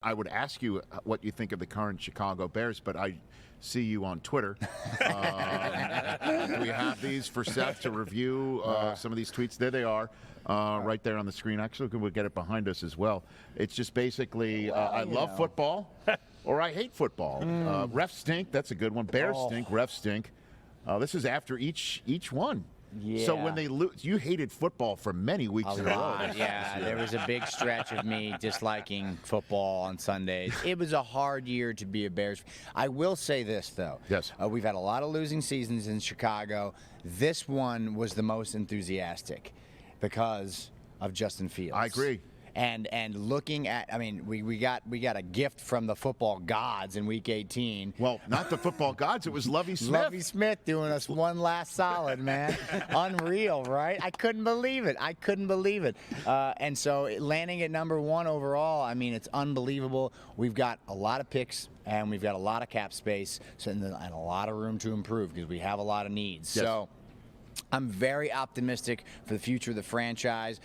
I would ask you what you think of the current Chicago Bears, but I see you on Twitter. Do we have these for Seth to review some of these tweets? There they are, right there on the screen. Actually, we'll get it behind us as well. It's just basically, I love football, or I hate football. Refs stink. That's a good one. Bears stink. Refs stink. This is after each one. Yeah. So when they lose, you hated football for many weeks in a row. Yeah, there was a big stretch of me disliking football on Sundays. It was a hard year to be a Bears. I will say this, though. Yes. We've had a lot of losing seasons in Chicago. This one was the most enthusiastic because of Justin Fields. I agree. And looking at, I mean, we got a gift from the football gods in Week 18. Well, not the football gods. It was Lovie Smith. Lovie Smith doing us one last solid, man. Unreal, right? I couldn't believe it. And so landing at number 1 overall, I mean, it's unbelievable. We've got a lot of picks and we've got a lot of cap space and a lot of room to improve because we have a lot of needs. Yes. So I'm very optimistic for the future of the franchise.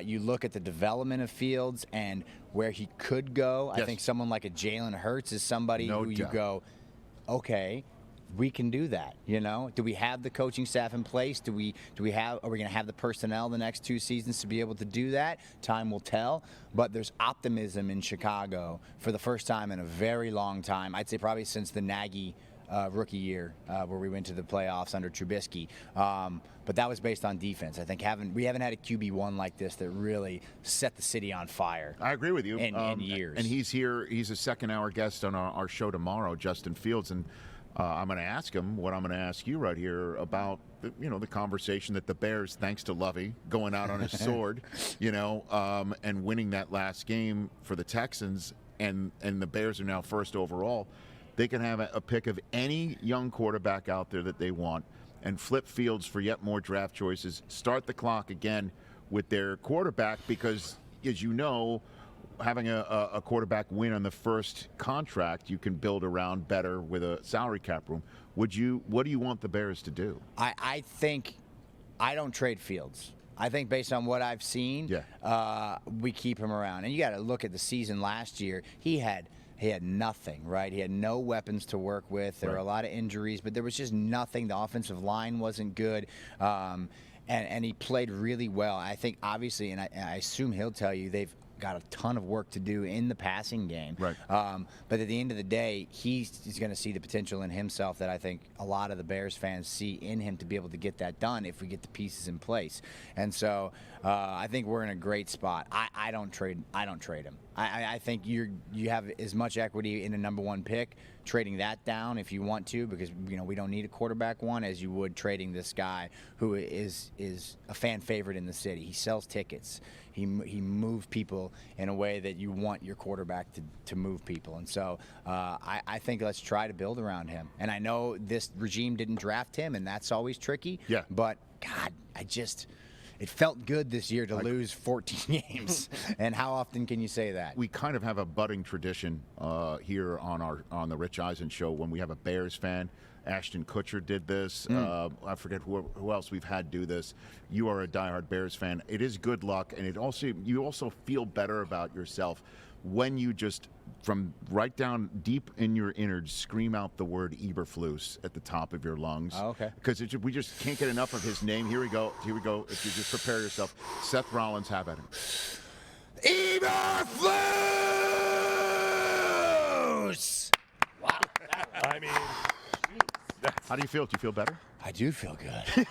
You look at the development of Fields and where he could go. Yes. I think someone like a Jalen Hurts is somebody No who you doubt. go, okay, we can do that. You know, do we have the coaching staff in place? Are we going to have the personnel the next 2 seasons to be able to do that? Time will tell. But there's optimism in Chicago for the first time in a very long time. I'd say probably since the Nagy rookie year where we went to the playoffs under Trubisky. But that was based on defense. I think we haven't had a QB1 like this that really set the city on fire. I agree with you. In years. And he's here. He's a second-hour guest on our show tomorrow, Justin Fields. And I'm going to ask him what I'm going to ask you right here about the conversation that the Bears, thanks to Lovie, going out on his sword, and winning that last game for the Texans, and the Bears are now first overall. They can have a pick of any young quarterback out there that they want and flip Fields for yet more draft choices, start the clock again with their quarterback because, as you know, having a quarterback win on the first contract, you can build around better with a salary cap room. What do you want the Bears to do? I think I don't trade Fields. I think based on what I've seen, we keep him around. And you got to look at the season last year. He had nothing, right? He had no weapons to work with. There were a lot of injuries, but there was just nothing. The offensive line wasn't good, and he played really well. I think, obviously, and I assume he'll tell you, they've got a ton of work to do in the passing game. Right. But at the end of the day, he's going to see the potential in himself that I think a lot of the Bears fans see in him to be able to get that done if we get the pieces in place. And so I think we're in a great spot. I don't trade him. I think you have as much equity in a number 1 pick, trading that down if you want to, because we don't need a quarterback one, as you would trading this guy who is a fan favorite in the city. He sells tickets. He moves people in a way that you want your quarterback to move people. And so I think let's try to build around him. And I know this regime didn't draft him, and that's always tricky. Yeah. But, God, it felt good this year to lose 14 games. And how often can you say that? We kind of have a budding tradition here on the Rich Eisen Show when we have a Bears fan. Ashton Kutcher did this. I forget who else we've had do this. You are a diehard Bears fan. It is good luck, and you also feel better about yourself when you just, from right down deep in your innards, scream out the word Eberflus at the top of your lungs. Oh, okay. Because we just can't get enough of his name. Here we go. If you just prepare yourself. Seth Rollins, have at him. Eberflus! Wow. I mean, How do you feel? Do you feel better? I do feel good.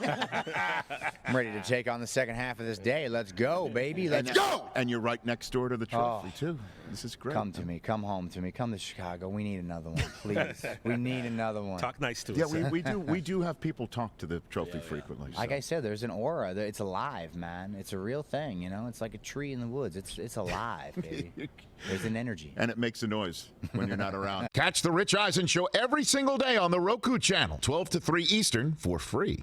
I'm ready to take on the second half of this day. Let's go, baby. Let's go! And you're right next door to the trophy, too. This is great. Come to me. Come home to me. Come to Chicago. We need another one, please. We need another one. talk nice to Yeah, us. we do have people talk to the trophy frequently. So. Like I said, there's an aura. It's alive, man. It's a real thing, It's like a tree in the woods. It's alive, baby. There's an energy. And it makes a noise when you're not around. Catch the Rich Eisen Show every single day on the Roku channel, 12 to 3 Eastern, for free.